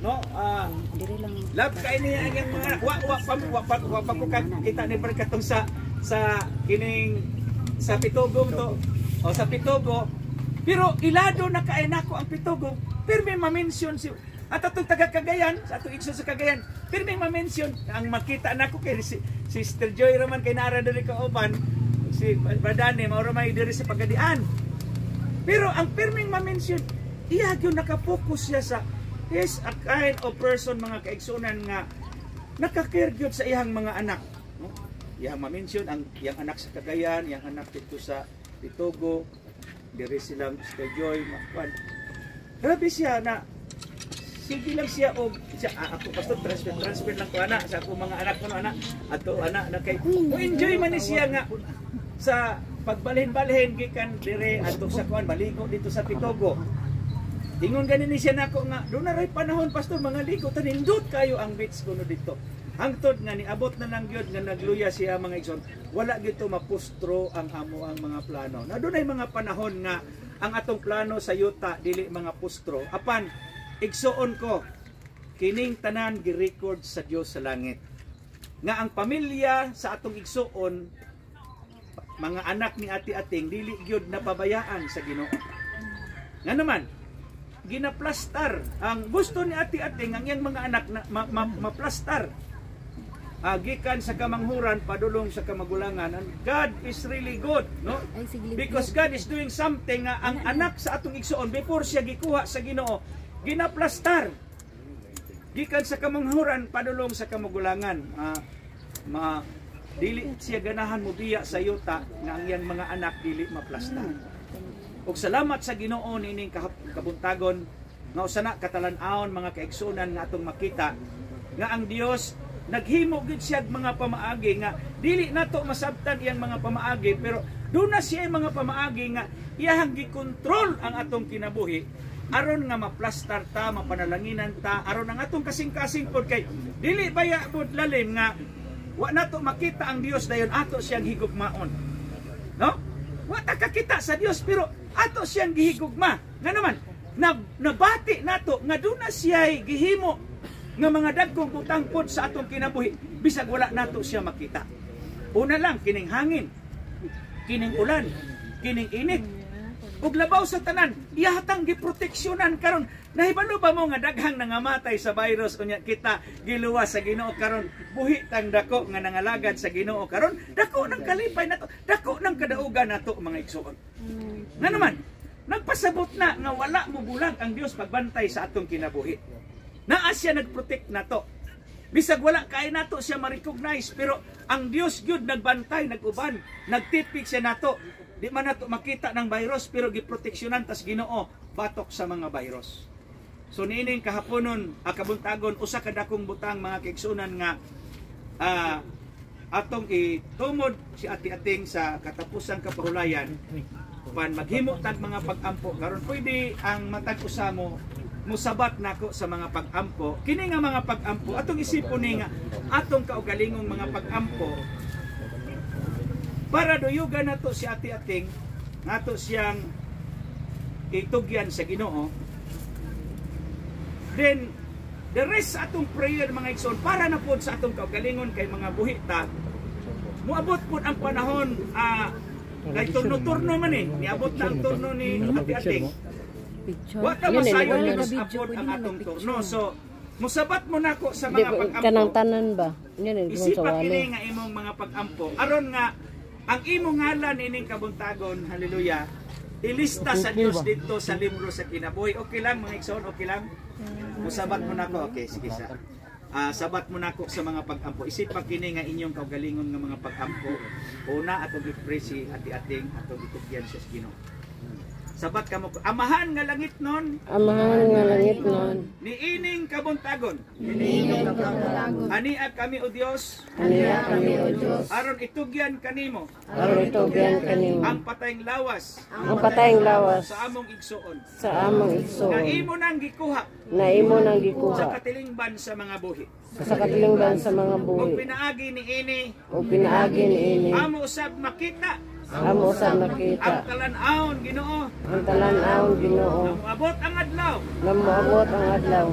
no? Love kay niya ang mga anak. Wa pa ko kita ni barkatong sa kining sa Pitugo to o sa Pitugo. Pero ilado na kay nako ang Pitugo. Pero may ma-mention si at atong taga Cagayan, sa atong igsoon sa Cagayan, pero may ma-mention ang makita nako kay si Sister Joy raman kay nara diri ka uban, si Badane mao may diri sa Pagadian. Pero ang pirming ma-mention, iya gyud naka-focus siya sa is a kind of person mga kaigsunan nga naka-care gyud sa iyang mga anak, no? Iyang ma-mention ang iyang anak sa Cagayan, iyang anak dito sa Pitugo, diri silang Sister Joy makwan. Grabe siya na sige lang siya og siya ako pastor transfer lang ko anak sa ako mga anak ko anak ato anak na kay enjoy man ni siya nga sa pagbalhin-balhin gikan dire ato sa kuan baligo dito sa Pitugo. Ingon ganin ni siya nako nga do na ray panahon pastor mga ligo tanindot kayo ang beach kuno dito. Hangtod nga niabot na lang gyud nga nagluya siya mga igsoon. Wala gito mapustro ang amo ang mga plano. Na dunay mga panahon nga ang atong plano sa yuta dili mga pustro. Apan igsuon ko kining tanan gi-record sa Dios sa langit. Nga ang pamilya sa atong igsuon mga anak ni ati-ating dili gyud napabayaan sa Ginoo. Nga naman ginaplastar ang gusto ni ati-ating ang iyang mga anak na maplastar. Gikan sa kamanghuran padulong sa kamagulangan. And God is really good, no? Because God is doing something nga ang anak sa atong igsuon before siya gikuha sa Ginoo ginaplastar. Gikan sa kamanghuran padulong sa kamagulangan. Dili siya ganahan mo biya sa yuta nga ang iyang mga anak dili maplastar. Ug salamat sa Ginoo nining kabuntagon nga usana katalan-awon mga kaigsunan nga atong makita nga ang Dios naghimo gid siya mga pamaagi nga dili nato masabtan iyang mga pamaagi pero doon na siya mga pamaagi nga iyahang gikontrol ang atong kinabuhi aron nga maplastar ta, mapanalanginan ta, aron ang atong kasing-kasing pod kay dili baya pod lalim nga wa nato makita ang Dios dayon ato siyang higugmaon. No? Wa ta kakita sa Dios pero ato siyang gihigugma. Nga naman nabati nato nga doon na siya gihimo nga mga dagkong butang pod sa atong kinabuhi bisag wala nato siya makita. Una lang kining hangin, kining ulan, kining init, ug labaw sa tanan ihatang giproteksyonan karon. Nahibalo ba mo nga daghang nangamatay sa virus unya kita giluwas sa Ginoo karon buhi tang dako nga nangalagad sa Ginoo karon dako nang kalipay nato, dako nang kadaugan nato mga igsoon. Nga naman nagpasabot na nga wala mo bulag ang Dios pagbantay sa atong kinabuhi. Naa siya nagprotect nato. Bisag wala kay nato siya ma-recognize pero ang Dios gyud nagbantay, naguban, nagtipik siya nato. Di man nato makita ng virus pero giproteksyonan tas Ginoo batok sa mga virus. So niining kahaponon kabuntagon usa ka dakong butang mga kaigsunan nga atong itumod si ati-ating sa katapusang kapahulayan pan maghimo tag mga pag-ampo karon pwede ang matag usamo musabat nako sa mga pag-ampo. Kini nga mga pag-ampo atong isipon ni nga atong kaugalingong mga pag-ampo para duyugan nato si ati-ating nato siyang itugyan sa Ginoo. Then the rest atong prayer mga igsoon para na pod sa atong kaugalingon kay mga buhita muabot pod ang panahon kay turno-turno man niabot na ang turno ni ati-ating. Wa ta masayo ni apod ang atong turno. So musabat mo nako sa mga pag-ampo. Kanang tanan ba? Isipa kini nga imong mga pag-ampo aron nga ang imong ngalan ining kabuntagon, haleluya, ilista sa Dios dito sa libro sa kinabuhi. Okay lang mga igsoon, okay lang. Musabat mo nako. Okay, sige sa. Sabat mo nako sa mga pag-ampo. Isipa kini nga inyong kaugalingon nga mga pag-ampo. Una atong i-pray si ati-ating atong itugyan sa Ginoo. Sabat kamo amahan nga langit nun. Amahan nga langit nun. Niining kabuntagon. Ania kami o Dios. Ania kami o Dios. Aron itugyan kanimo. Aron itugyan kanimo. Ang patayng lawas. Ang patayng lawas. Sa among igsuon. Sa among igsuon. Na imo nang gikuha. Na imo nang gikuha. Sa katilingban sa mga buhi. Sa katilingban sa mga buhi. Ug pinaagi ni ini. Ug pinaagi ni ini. Amo usab makita. Amo sa nakita. Ang talan-awon Ginoo. Ang talan-awon Ginoo. Namuabot ang adlaw. Namuabot ang adlaw.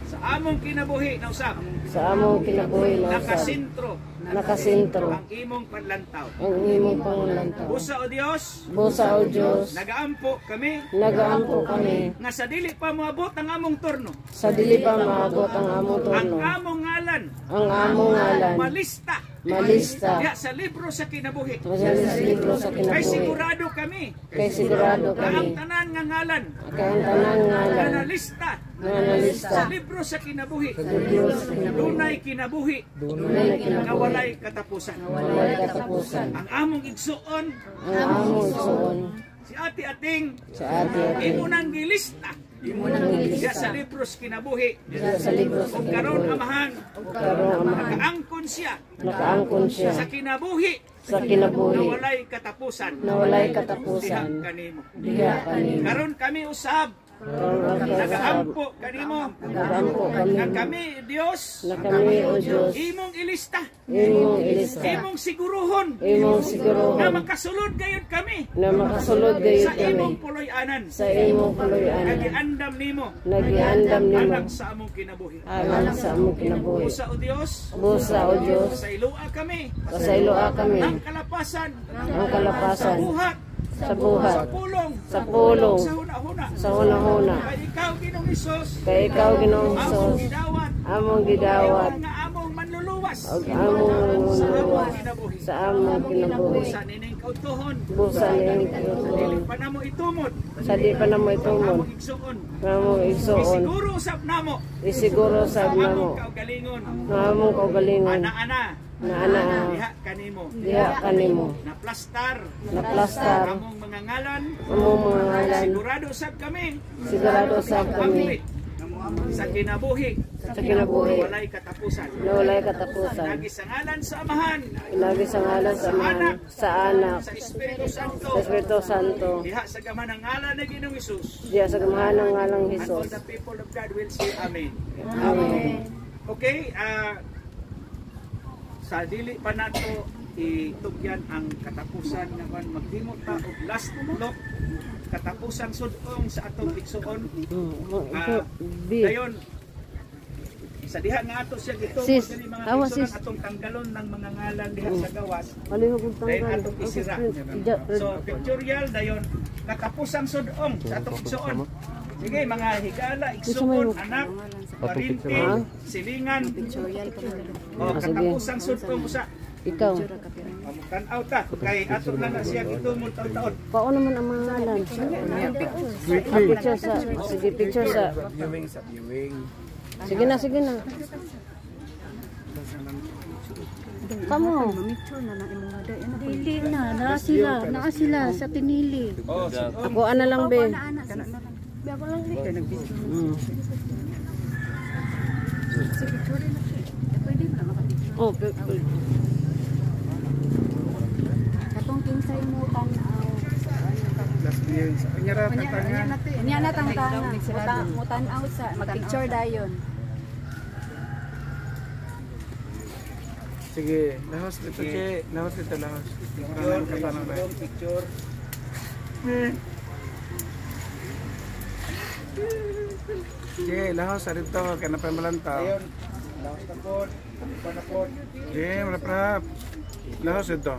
Sa among kinabuhi na usab. Sa among kinabuhi na usab. Nakasintro Nakasintro. ang imong panlantaw. Ang imong pangulantaw. Busa o Dios, Busa o Diyos. nagaampo kami Nagaampo kami. nga sa dili pa moabot ang among turno. Sa dili pa maabot ang among Ang turno. among ngalan Ang among ngalan. malista Malista. diha sa libro sa kinabuhi. Sa libro sa Kay kinabuhi. sigurado kami Kay sigurado na ang kami. tanan nga ngalan Kay ang tanang na ngalan. nalista Na nalista. sa libro sa kinabuhi. Libro sa kinabuhi. Dunay kinabuhi Dunay nga kinabuhi. walay katapusan. Walay katapusan. Ang among igsuon Ang among suon. si Ati Ating Sa ati ati. imo nang gilista diha sa libro sa kinabuhi. Sa libro sa Ug karon kinabuhi. amahan Karong amahan. nakaangkon siya Nakaangkon siya. sa kinabuhi Sa na kinabuhi. walay katapusan. Na walay Diha katapusan. kanimo. Diha kanimo. Karon kami usab Karong ang kasab. nagaampo kanimo Nagaampo kami. nga kami Dios Na kami o Diyos. imong ilista, Imong ilista. imong siguruhon Imong na sigurohon. makasulod gayud kami Na makasulod gayud sa imong kami. puloy-anan. Sa imong kuluyan. Nagiandam nimo Nagiandam nimo. anak sa among kinabuhi. Alang sa among kinabuhi. Busa o Dios, Busa o Diyos. sa ilua kami Pasayloa kami. ang kalapasan Ang kalapasan. sa buhat, Sa sa buhat. pulong, Sa pulong. sa huna-huna. Sa hunahuna. Kay ikaw Ginoong Hesus, Kay ikaw Ginoong among Hesus. gidawat, Among gidawat. nga among manluluwas Og among sa among luluwas. kinabuhi. Sa among kinabuhi. Sa nining kautuhon, Busa ning dili kinabuhi. pa namo itumod, Sa di pa na mo itumon. among igsuon. Among igsuon. Siguro usab namo, Isiguro sa among namo. kaugalingon, Among kaugalingon. ana-ana, Na ana. diha kanimo, Diha kanimo. na plastar, Na plastar. among mga ngalan, Among mga ngalan. sigurado usab kami, Sigurado sa kami. sa kinabuhi, Sa kinabuhi. walay katapusan. Na walay katapusan. Lagi sa ngalan sa Amahan, Ilagi sa ngalan sa Anak. Sa Anak. sa Espiritu Santo, Sa Espiritu Santo. diha sa gaman ng ngalan ni Ginoong Hesus. Diya sa gamahan ng ngalang And all Hesus. the people of God will say Amen. Amen. Okay, sa dili pa nato itugyan ang katapusan naman maghimo ta og last look katapusang sudong sa atong igsuon. B. Dayon sa diha nga ato siya gitungod Sis, diri mga awa, igsuon sis. atong tanggalon ng mga ngalan diha sa gawas. Palihog ang Dayon tanggal. atong isira. So pictorial dayon katapusang sudong sa atong igsuon. Sige mga higala, igsuon, anak, parinti, silingan. O katapusang sudong usa. Ikaw. Tan-aw ta kay ato na siya gitungod taon-taon. Pao naman ang mga ngalan. Picture sa. Sige, picture sa. Viewing sa viewing. Sige na, sige na. Kamu. Dili na, naa sila sa pinili. Oh, Ako ana lang be. Oh, Katong kinsay mo tanaw. Last viewing sa kanyara tantangan. Unya na tangtanga. Mutanaw sa mag-picture dayon. Sige, lahos dito che, lahos dito lahos. Maraming katanong na. picture. Che, lahos sa dito kaya napamalantaw. Dayon, lawas na pod, pa na pod. Che, marap. Lahos dito.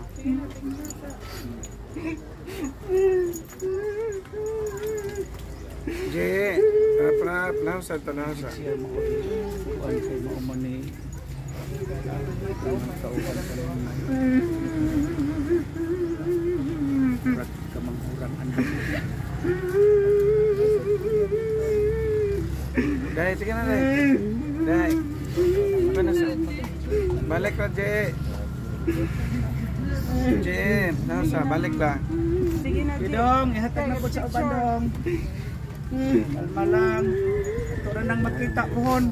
Che, marap, lahos dito lahos. Siya mo kuan kay mo man ni kamangurang andas. Dai, sige na dai. Dai. Apa na sa? Balik ra che. Che, lahos sa balik lang. Dong, ihatag na po sa uban dong. Malmalang. Ito na nang makita pohon.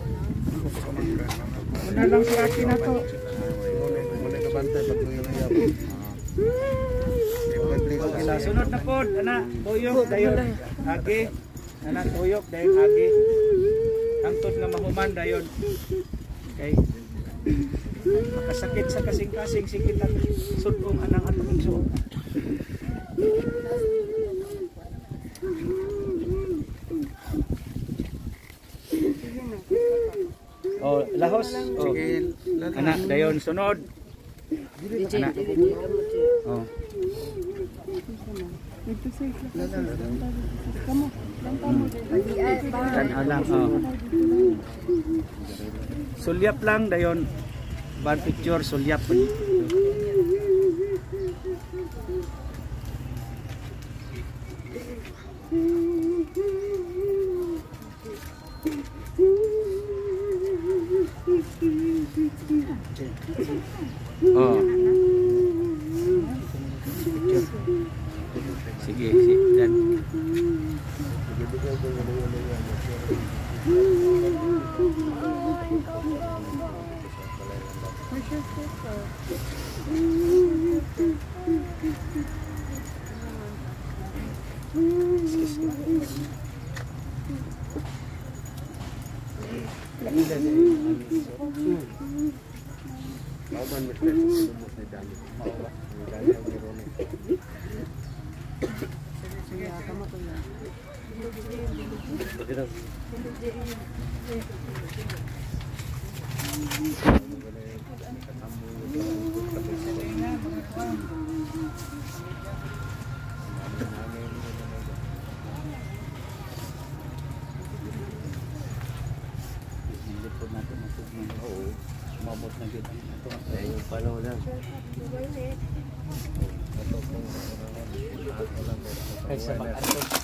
Una lang si Aki na to. Sila sunod na po, ana, tuyok dayon. Agi, ana tuyok dayon agi. Angtod nga mahuman dayon. Kay makasakit sa kasing-kasing sikit ang sudong anang atong igsuon. Oh, lahos. Oh. Sige, Anak, dayon sunod. Anak. Oh. Alam, oh. Sulyap lang dayon. Ban picture sulyap. Oh. Sige, dan.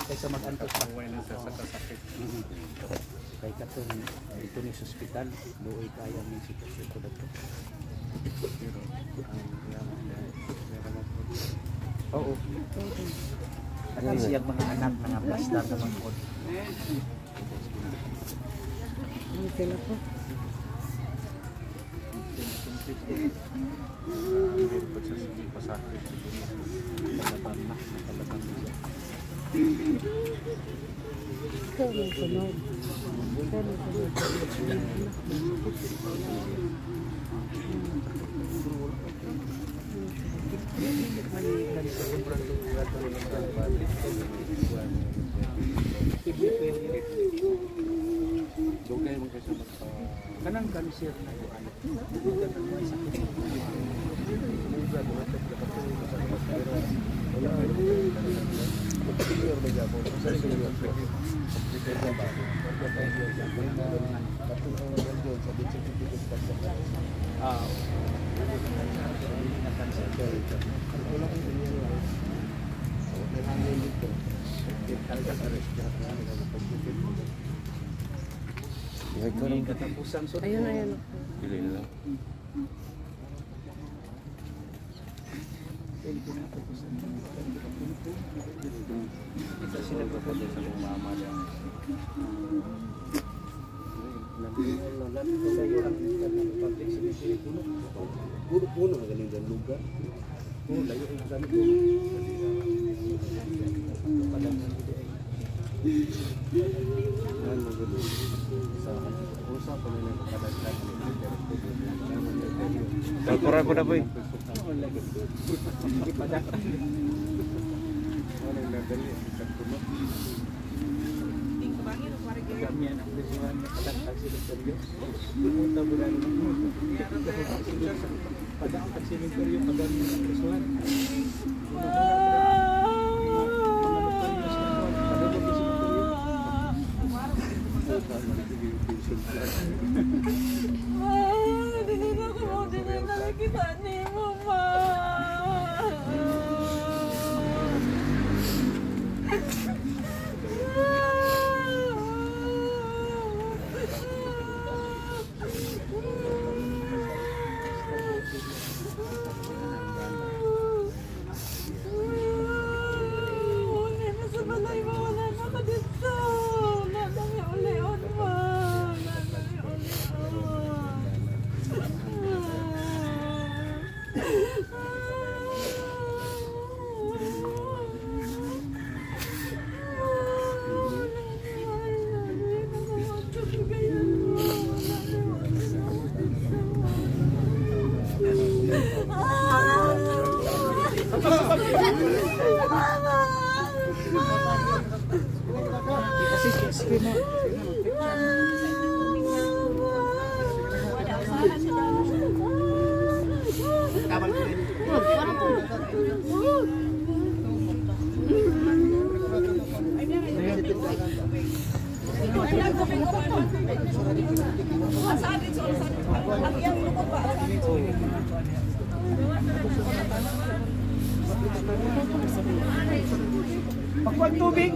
Kaysa mag-antos pa. Kay katong dito ni sa ospital, doon kaya ng sitwasyon ko dito. Oo. Kasi siyang mga anak mga pastor na mangkod. Ang sila po. Ikaw yung sunod. Kanang cancer na Ayun, ayun. Puno-puno magaling dan lugar. Oh, layo ang gamit ko. Kalpura ko na boy. Ang iyang lukot ba? Pagkuhan tubig,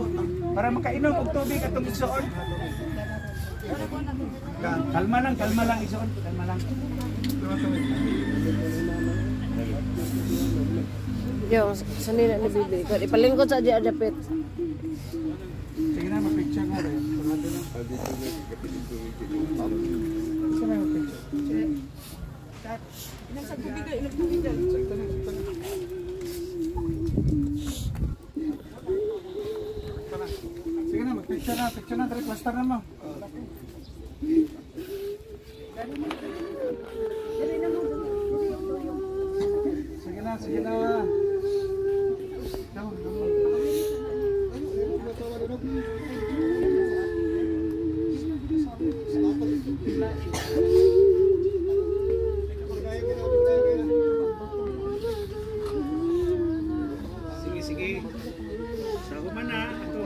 para makainom og tubig atong igsoon. Kalma lang igsoon, kalma lang. Yo, sanila ni bibi. Ko ipalingkod sa di adapit. Sige na, mag-picture nga rin. Sige na, mag-picture. Sige na, mag-picture na, tari, plaster na mo. Sige na. Come on. Sige. Sa human na ato.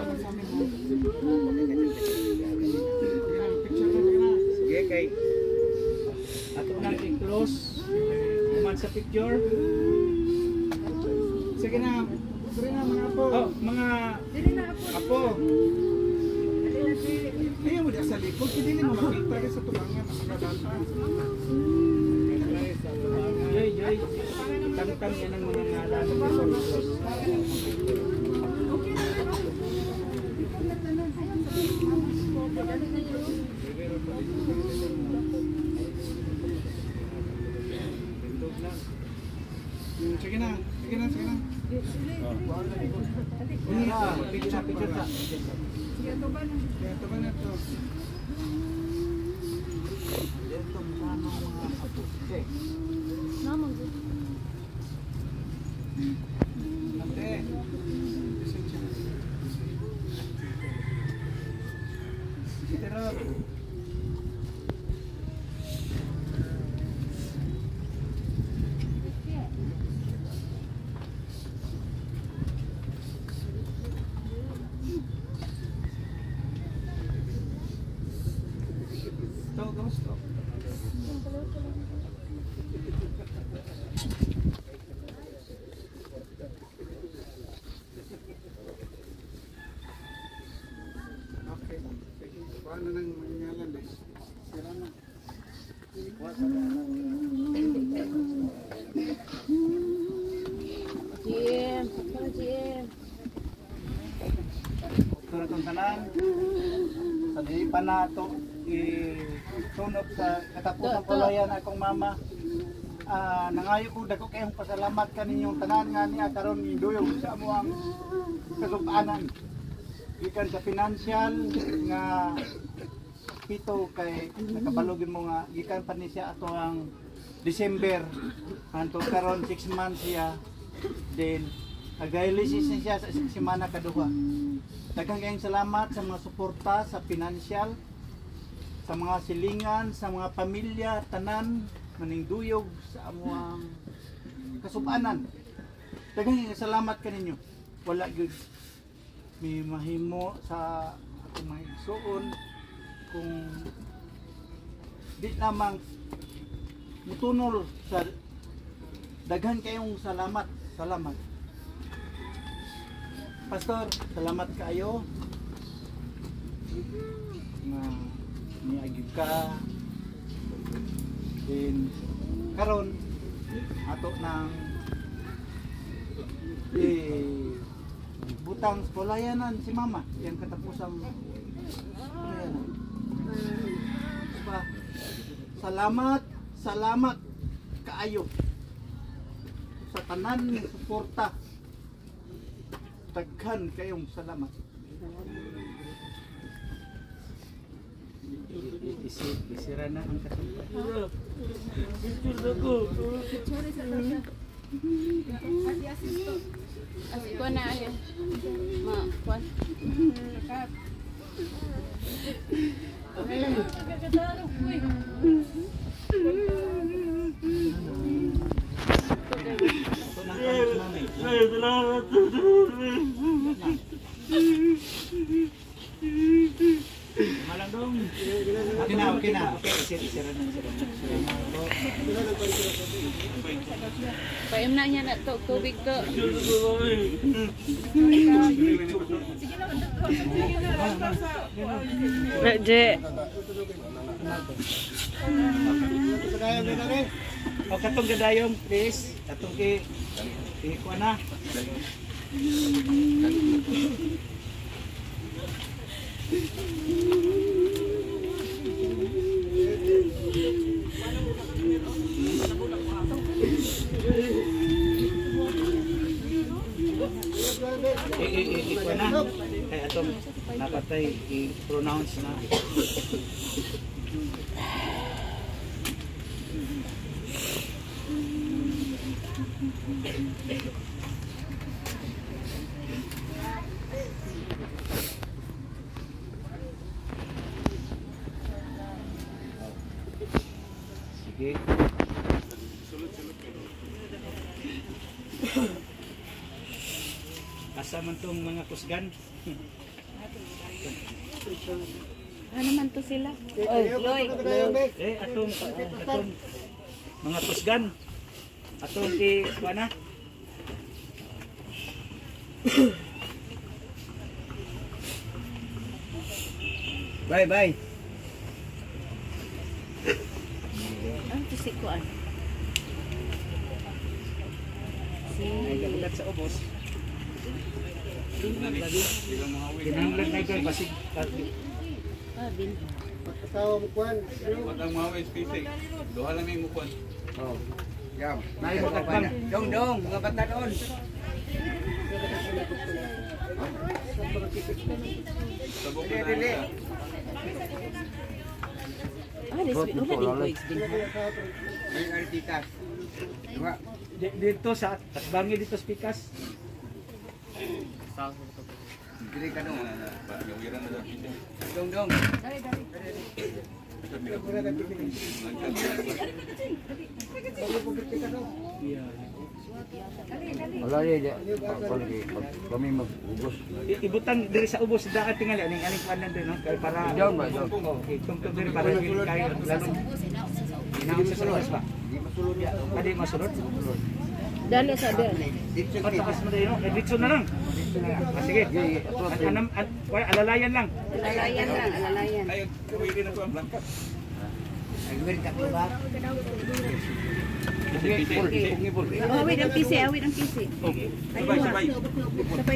Sige kay ato nang i-close. Human sa picture. Sige na. Sige na, mga apo. Oh, mga apo. Ayaw mo diya sa likod. Hindi mo makita ka sa tubangan. Makakadata. Joy. Tangtang yan ang mga ngalan. Sige na. Picture ta. Ito ba na ito? Ate. Pero stop. Okay. Paano nang mangalan eh? Sira na. GM. Para itong tanan, sa dipan na ito, itunok sa katapusan pulayan akong mama. Nangayo ko, dako kayong pasalamat kaninyong tanan nga niya karon ni duyog sa amo ang kasub-anan. Gikan sa financial nga pito kay nakabalogin mo nga gikan pa ni siya ato ang December anto karon 6 months siya then nag-dialysis siya sa semana kaduha. Daghang kayong salamat sa mga suporta sa financial, sa mga silingan, sa mga pamilya, tanan maning duyog sa amuang kasub-anan. Daghang kayong salamat kaninyo. Wala gyud may mahimo sa atong mga igsoon kung di lamang mutunol sa daghan kayong salamat. Pastor, salamat kayo na niagib ka din karon ato ng butang pulayanan si mama yang katapusang pulayanan. Salamat kaayo sa tanan ni suporta. Daghan kayong salamat. Isira na ang kasalanan. Kuan na ayo. Ma, kuan. Okay na. Okay, isira na. Paim na niya na to, tubig to. Je. O katong gadayong, please. Katong kuha na. Ikuha na. Kaya atong napatay i-pronounce na. Sige. Asa man tong mga kusgan? Ano man to sila? Atong mga kusgan. Atong kuha na. Bye. Ang kisikuan. Ay gabulat sa ubos. Kinahanglan na ikaw basig. Bin. Kasawa mo kuan. Matang mga spacing. Duha lang yung mukuan. Oh. Yam. May magkakbang. Dong, mga bata doon. Dili. This week, wala din ko explain. May artikas. Diba? Dito sa Takbangi dito sa Pikas. Dili ka dong. Dong. Wala ya. Kami mag-ubos. Ibutang diri sa ubos daan tingali aning kuan din no kay para Down ba, down? Okay, tungtong diri para hindi kayo lalo. Inaon sa labas ba? Di masulod ya. Adi masulod. Dali sa der. Patakas mo dito, dito na lang. Sige. Anam alalayan lang. Alalayan. Ay, pwede na ko ang blanket. Agwin ka ba? Awit ang pisi.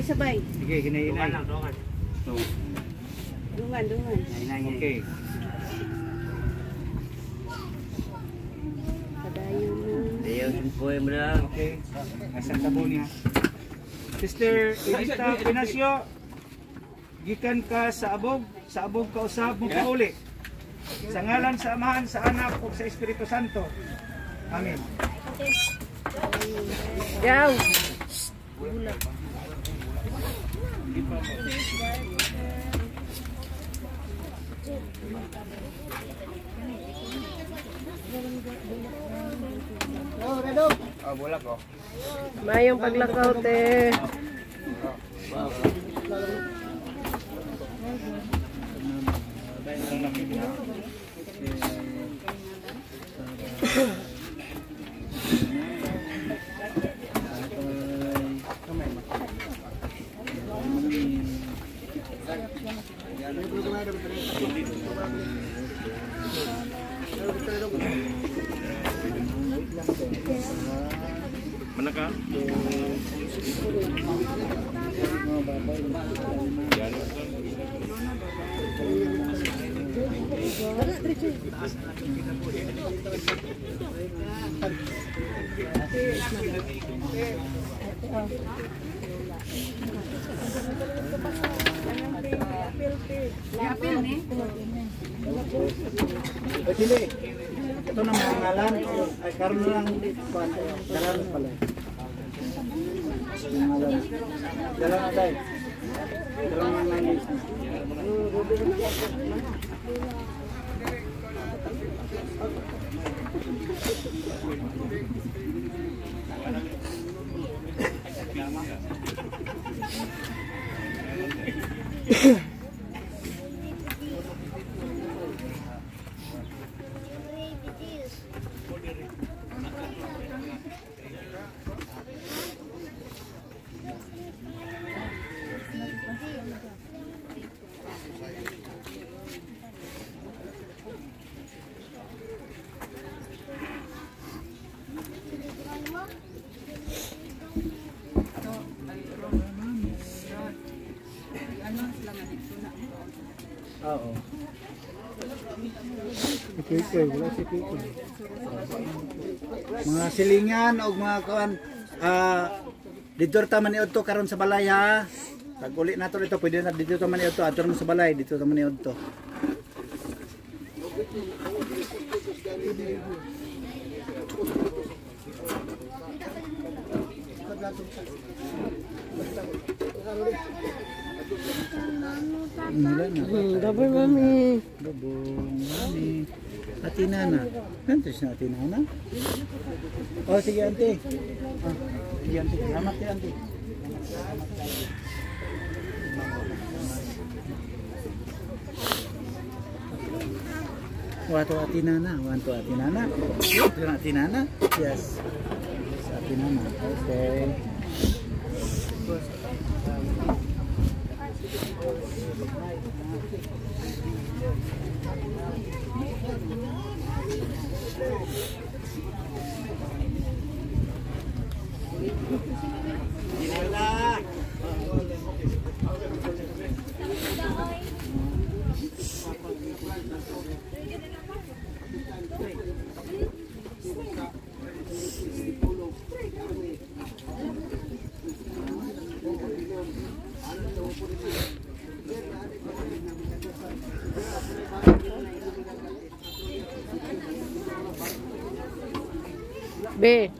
Sabay. Sige, ginahinay. Dungan. Okay. Okay. Asang tabo niya. Sister Edita Pinasio, gikan ka sa abog ka usab mo pauli. Sa ngalan sa Amahan, sa Anak ug sa Espiritu Santo. Amen. Yaw. Bulak ko. Mayong paglakaw te. Mana ka? Ito na mga ngalan. Ay, karoon lang. Karoon pala. Dalang aday. Dalang nanay. Oo. Mga silingan o mga kuan dito ta man niudto karon sa balay ha. Pag uli nato dito pwede na dito ta man niudto ato sa balay dito ta man niudto. Double mami. Mami. Ate Nana. Nanti si Ate Nana. Oh, sige ante. Ah, sige ante. Salamat kay ante. Wato Ate Nana. Wato Ate Nana. Wato Ate Nana. Yes. Ate Nana. Okay. B.